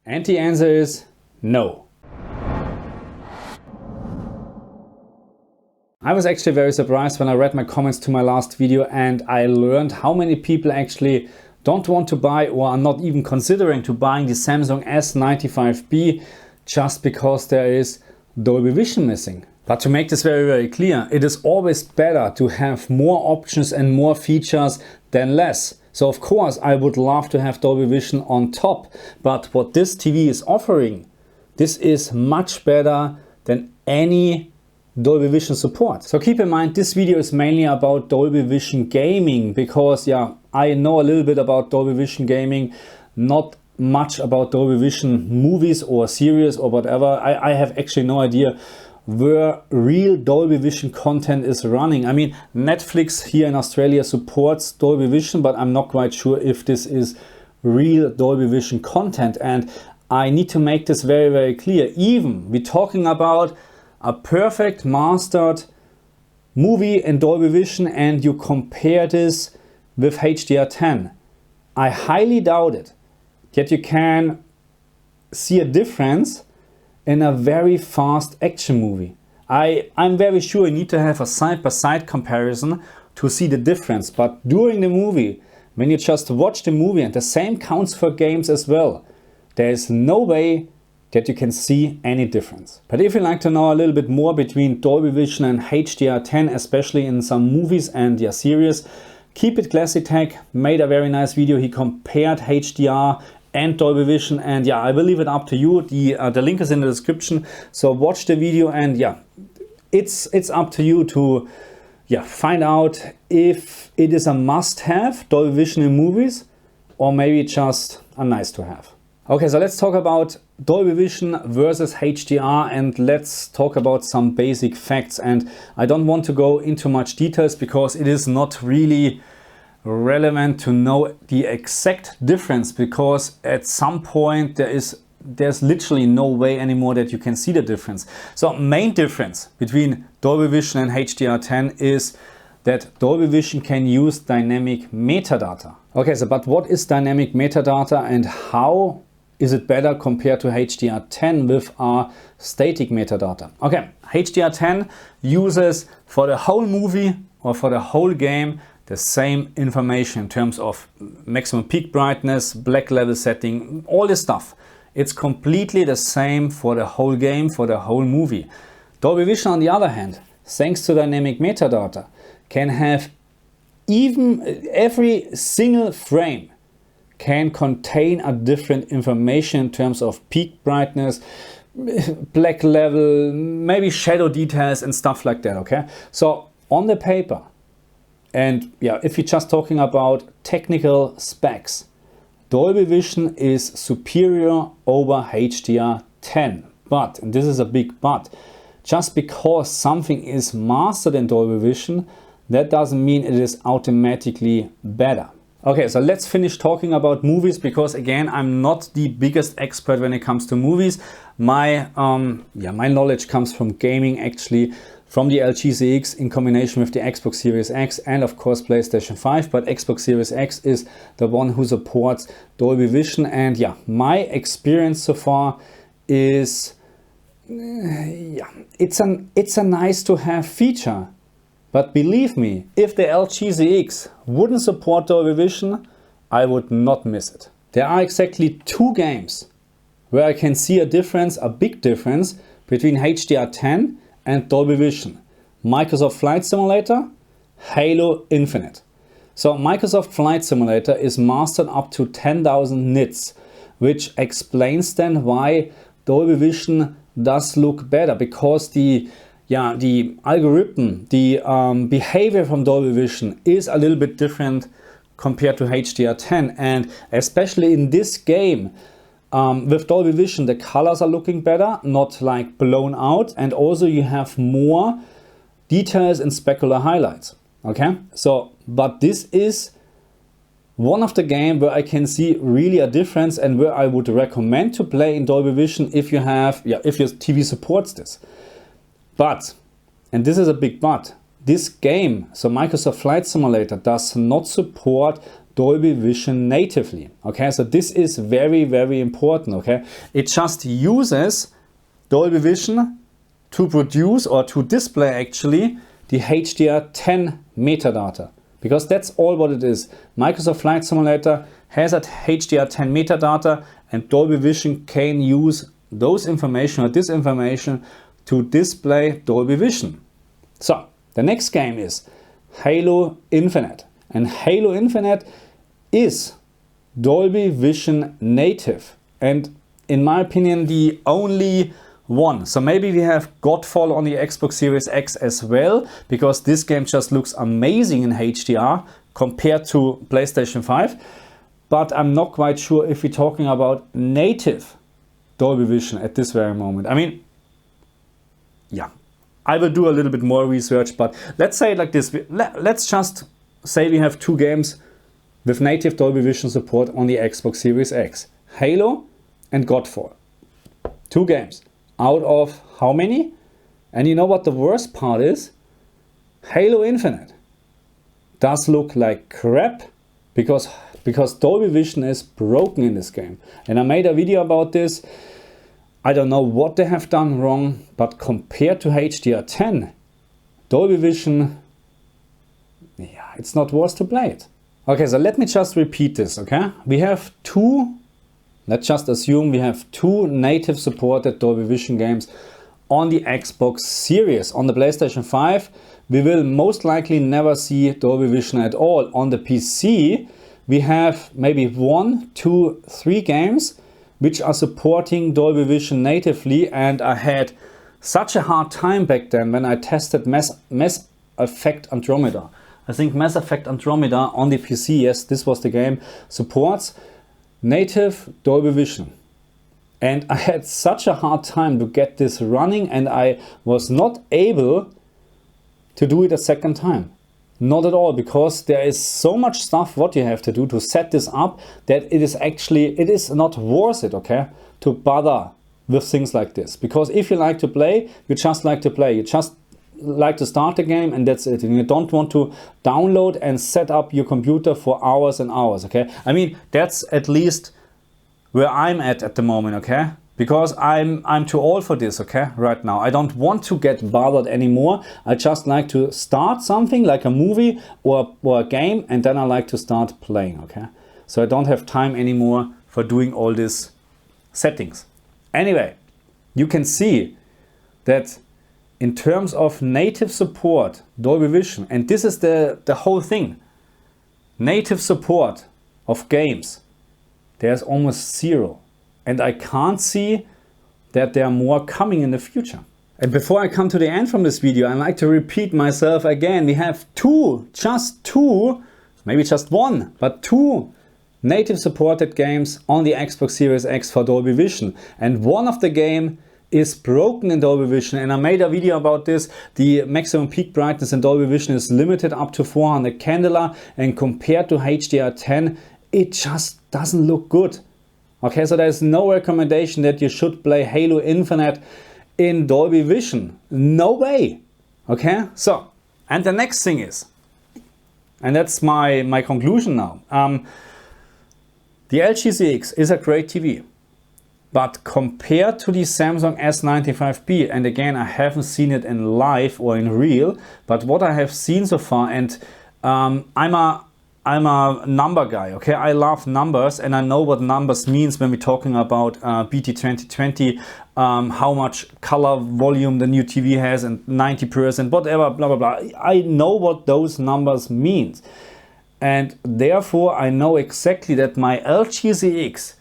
And the answer is no. I was actually very surprised when I read my comments to my last video and I learned how many people actually don't want to buy or are not even considering to buying the Samsung S95B just because there is Dolby Vision missing. But to make this very clear, it is always better to have more options and more features than less. So of course I would love to have Dolby Vision on top, but what this TV is offering, this is much better than any Dolby Vision support. So keep in mind, this video is mainly about Dolby Vision gaming because I know a little bit about Dolby Vision gaming, not much about Dolby Vision movies or series or whatever. I have actually no idea where real Dolby Vision content is running. I mean, Netflix here in Australia supports Dolby Vision, but I'm not quite sure if this is real Dolby Vision content. And I need to make this very clear. Even we're talking about a perfect mastered movie in Dolby Vision and you compare this with HDR10. I highly doubt it that you can see a difference in a very fast action movie. I'm very sure you need to have a side-by-side comparison to see the difference, but during the movie, when you just watch the movie, and the same counts for games as well, there is no way that you can see any difference. But if you'd like to know a little bit more between Dolby Vision and HDR10, especially in some movies and series, Keep It Classy Tech made a very nice video. He compared HDR and Dolby Vision, and I will leave it up to you. The link is in the description, so watch the video and it's up to you to find out if it is a must-have Dolby Vision in movies or maybe just a nice to have. Okay, so let's talk about Dolby Vision versus HDR and let's talk about some basic facts. And I don't want to go into much details because it is not really relevant to know the exact difference, because at some point there's literally no way anymore that you can see the difference. So main difference between Dolby Vision and HDR10 is that Dolby Vision can use dynamic metadata. Okay, so but what is dynamic metadata and how is it better compared to HDR10 with our static metadata? Okay, HDR10 uses for the whole movie or for the whole game the same information in terms of maximum peak brightness, black level setting, all this stuff. It's completely the same for the whole game, for the whole movie. Dolby Vision, on the other hand, thanks to dynamic metadata, can have even every single frame can contain a different information in terms of peak brightness, black level, maybe shadow details and stuff like that, okay? So on the paper, and if you're just talking about technical specs, Dolby Vision is superior over HDR10. But, and this is a big but, just because something is mastered in Dolby Vision, that doesn't mean it is automatically better. Okay, so let's finish talking about movies, because again, I'm not the biggest expert when it comes to movies. My knowledge comes from gaming, actually, from the HGiG in combination with the Xbox Series X and of course PlayStation 5, but Xbox Series X is the one who supports Dolby Vision, and my experience so far is it's a nice to have feature. But believe me, if the HGiG wouldn't support Dolby Vision, I would not miss it. There are exactly 2 games where I can see a difference, a big difference between HDR10 and Dolby Vision. Microsoft Flight Simulator, Halo Infinite. So Microsoft Flight Simulator is mastered up to 10,000 nits, which explains then why Dolby Vision does look better, because the algorithm, the behavior from Dolby Vision is a little bit different compared to HDR10, and especially in this game, with Dolby Vision, the colors are looking better, not like blown out, and also you have more details and specular highlights. Okay, so but this is one of the games where I can see really a difference and where I would recommend to play in Dolby Vision if you have, if your TV supports this. But, and this is a big but, this game, so Microsoft Flight Simulator, does not support Dolby Vision natively. Okay, so this is very, very important. Okay, it just uses Dolby Vision to produce or to display actually the HDR10 metadata, because that's all what it is. Microsoft Flight Simulator has that HDR10 metadata, and Dolby Vision can use those information or this information to display Dolby Vision. So the next game is Halo Infinite, and Halo Infinite is Dolby Vision native, and in my opinion the only one. So maybe we have Godfall on the Xbox Series X as well, because this game just looks amazing in HDR compared to PlayStation 5, but I'm not quite sure if we're talking about native Dolby Vision at this very moment. I mean, yeah, I will do a little bit more research, but let's say it like this. Let's just say we have two games with native Dolby Vision support on the Xbox Series X. Halo and Godfall. Two games out of how many? And you know what the worst part is? Halo Infinite does look like crap because Dolby Vision is broken in this game. And I made a video about this. I don't know what they have done wrong, but compared to HDR10, Dolby Vision, yeah, it's not worth to play it. Okay, so let me just repeat this, okay? We have two, let's just assume we have two native supported Dolby Vision games on the Xbox Series. On the PlayStation 5, we will most likely never see Dolby Vision at all. On the PC, we have maybe 1, 2, 3 games which are supporting Dolby Vision natively, and I had such a hard time back then when I tested Mass Effect Andromeda. I think Mass Effect Andromeda on the PC, yes, this was the game, supports native Dolby Vision. And I had such a hard time to get this running, and I was not able to do it a second time. Not at all, because there is so much stuff what you have to do to set this up that it is not worth it, okay, to bother with things like this. Because if you like to play, you just like to play. You just like to start the game and that's it. And you don't want to download and set up your computer for hours and hours, okay? I mean, that's at least where I'm at the moment, okay? Because I'm too old for this, okay, right now. I don't want to get bothered anymore. I just like to start something like a movie or a game, and then I like to start playing, okay? So I don't have time anymore for doing all these settings. Anyway, you can see that in terms of native support, Dolby Vision, and this is the whole thing, native support of games, there's almost zero. And I can't see that there are more coming in the future. And before I come to the end from this video, I like to repeat myself again. We have just two, maybe just one, but two native supported games on the Xbox Series X for Dolby Vision. And one of the game is broken in Dolby Vision, and I made a video about this. The maximum peak brightness in Dolby Vision is limited up to 400 candela, and compared to HDR10, it just doesn't look good. Okay, so there's no recommendation that you should play Halo Infinite in Dolby Vision. No way. Okay, so, and the next thing is, and that's my conclusion now. The LG CX is a great TV, but compared to the Samsung S95B, and again, I haven't seen it in live or in real, but what I have seen so far, and I'm a number guy, okay? I love numbers, and I know what numbers means when we're talking about BT 2020, how much color volume the new TV has, and 90%, whatever, blah, blah, blah. I know what those numbers mean. And therefore, I know exactly that my LG CX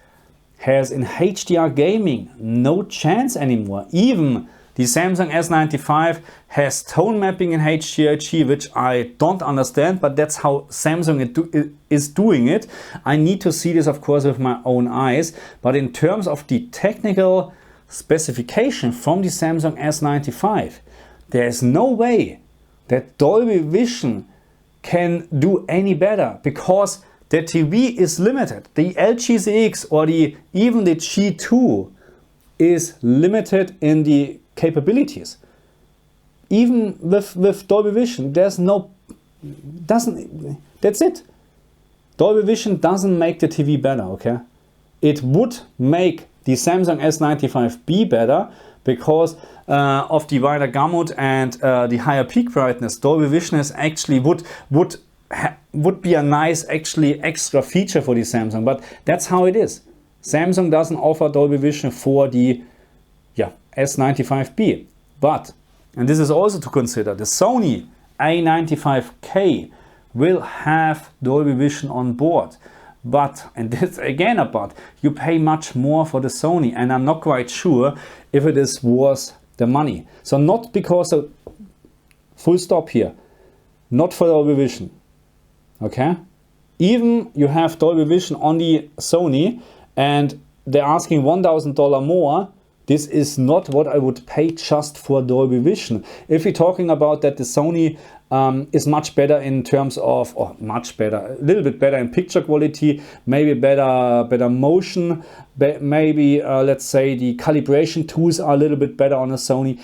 has in HDR gaming no chance anymore. Even the Samsung S95 has tone mapping in HGiG, which I don't understand, but that's how Samsung is doing it. I need to see this, of course, with my own eyes. But in terms of the technical specification from the Samsung S95, there is no way that Dolby Vision can do any better, because the TV is limited. The LG CX or even the G2 is limited in the capabilities. Even with Dolby Vision, there's no, that's it. Dolby Vision doesn't make the TV better, okay? It would make the Samsung S95B better because of the wider gamut and the higher peak brightness. Dolby Vision is actually would be a nice actually extra feature for the Samsung, but that's how it is. Samsung doesn't offer Dolby Vision for the S95B. But, and this is also to consider, the Sony A95K will have Dolby Vision on board. But, and this again a but, you pay much more for the Sony, and I'm not quite sure if it is worth the money. So not because of, full stop here, not for Dolby Vision, okay? Even you have Dolby Vision on the Sony and they're asking $1,000 more, this is not what I would pay just for Dolby Vision. If we're talking about that the Sony is much better in terms of, or much better, a little bit better in picture quality, maybe better motion, maybe let's say the calibration tools are a little bit better on a Sony.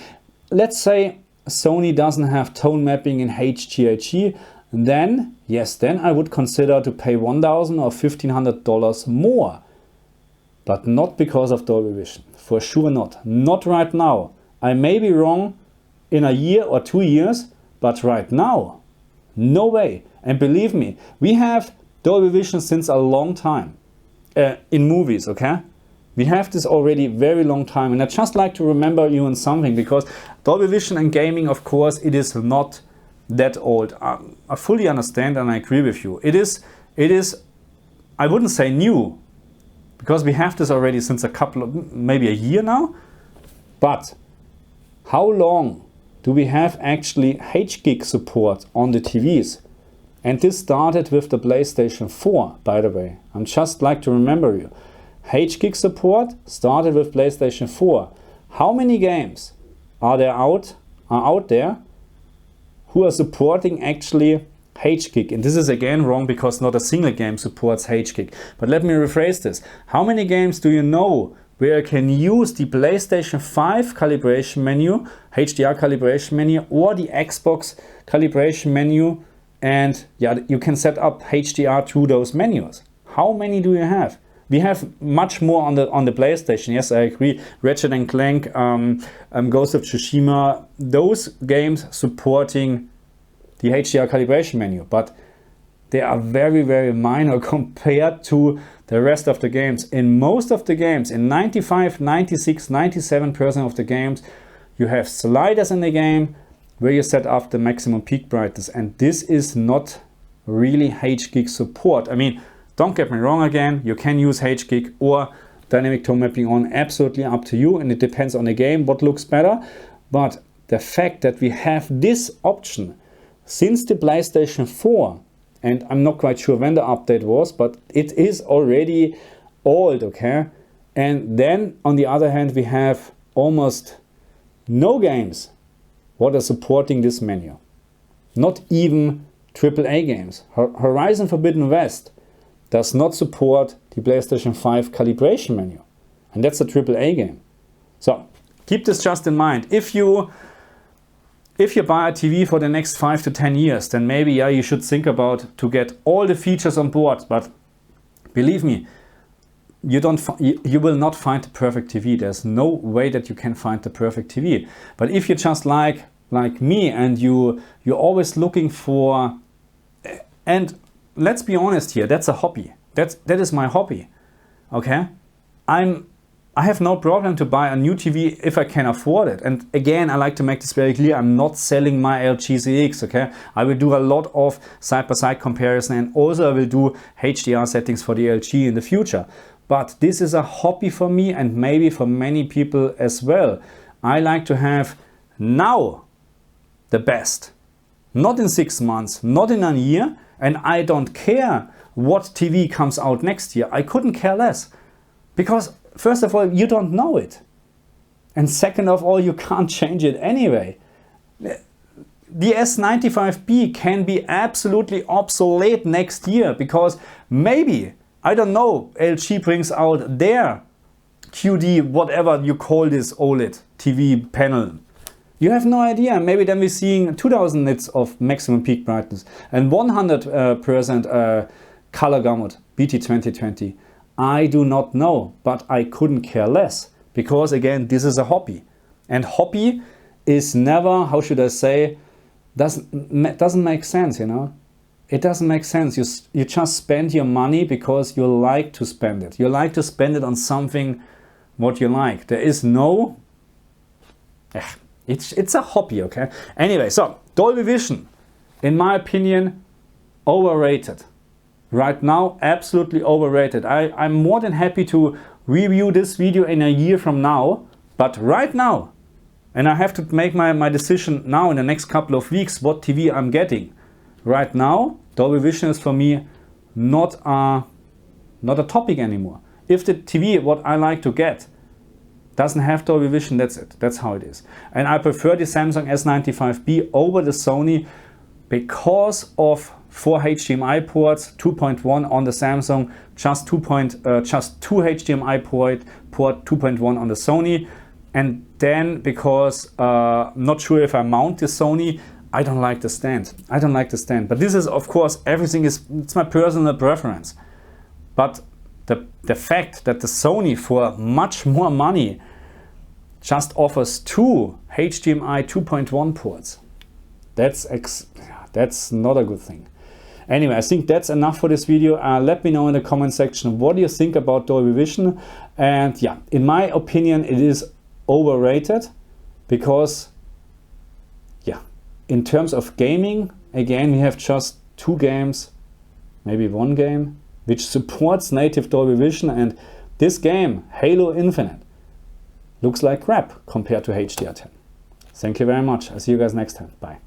Let's say Sony doesn't have tone mapping in HGiG, then yes, then I would consider to pay $1,000 or $1,500 more. But not because of Dolby Vision, for sure not. Not right now. I may be wrong in a year or 2 years, but right now, no way. And believe me, we have Dolby Vision since a long time in movies, okay? We have this already very long time, and I just like to remember you on something, because Dolby Vision and gaming, of course, it is not that old. I fully understand and I agree with you. It is, I wouldn't say new, because we have this already since a couple of, maybe a year now. But how long do we have actually HGiG support on the TVs? And this started with the PlayStation 4, by the way. I'm just like to remember you. HGiG support started with PlayStation 4. How many games are out there who are supporting actually HGiG? And this is again wrong, because not a single game supports HGiG. But let me rephrase this. How many games do you know where you can use the PlayStation 5 calibration menu, HDR calibration menu, or the Xbox calibration menu, and yeah, you can set up HDR through those menus? How many do you have? We have much more on the PlayStation. Yes, I agree. Ratchet and Clank, Ghost of Tsushima, those games supporting the HDR calibration menu, but they are very, very minor compared to the rest of the games. In most of the games, in 95, 96, 97% of the games, you have sliders in the game where you set up the maximum peak brightness, and this is not really HGiG support. I mean, don't get me wrong again, you can use HGiG or dynamic tone mapping on, absolutely up to you, and it depends on the game what looks better. But the fact that we have this option since the PlayStation 4, and I'm not quite sure when the update was, but it is already old, okay? And then on the other hand, we have almost no games what are supporting this menu. Not even AAA games. Horizon Forbidden West does not support the PlayStation 5 calibration menu. And that's a AAA game. So keep this just in mind. If you buy a TV for the next 5 to 10 years, then maybe you should think about to get all the features on board. But believe me, you will not find the perfect TV. There's no way that you can find the perfect TV. But if you're just like me and you're always looking for, and let's be honest here, that's a hobby. That is my hobby. Okay, I have no problem to buy a new TV if I can afford it. And again, I like to make this very clear. I'm not selling my LG CX, okay? I will do a lot of side-by-side comparison, and also I will do HDR settings for the LG in the future. But this is a hobby for me, and maybe for many people as well. I like to have now the best. Not in 6 months, not in a year, and I don't care what TV comes out next year. I couldn't care less. Because first of all, you don't know it. And second of all, you can't change it anyway. The S95B can be absolutely obsolete next year, because maybe, I don't know, LG brings out their QD, whatever you call this OLED TV panel. You have no idea. Maybe then we're seeing 2000 nits of maximum peak brightness and 100% color gamut, BT 2020? I do not know, but I couldn't care less, because again, this is a hobby. And hobby is never, how should I say, doesn't make sense, you know. It doesn't make sense. You just spend your money because you like to spend it. You like to spend it on something what you like. There is no, it's a hobby, okay? Anyway, so Dolby Vision, in my opinion, overrated. Right now, absolutely overrated. I'm more than happy to review this video in a year from now, but right now, and I have to make my decision now in the next couple of weeks what TV I'm getting. Right now, Dolby Vision is for me not a topic anymore. If the TV, what I like to get, doesn't have Dolby Vision, that's it. That's how it is. And I prefer the Samsung S95B over the Sony because of 4 HDMI ports, 2.1 on the Samsung, just two HDMI port 2.1 on the Sony. And then because not sure if I mount the Sony, I don't like the stand. I don't like the stand. But this is, of course, it's my personal preference. But the fact that the Sony, for much more money, just offers 2 HDMI 2.1 ports, that's not a good thing. Anyway, I think that's enough for this video. Let me know in the comment section what do you think about Dolby Vision. And yeah, in my opinion, it is overrated because, yeah, in terms of gaming, again, we have just 2 games, maybe 1 game, which supports native Dolby Vision, and this game, Halo Infinite, looks like crap compared to HDR10. Thank you very much. I'll see you guys next time. Bye.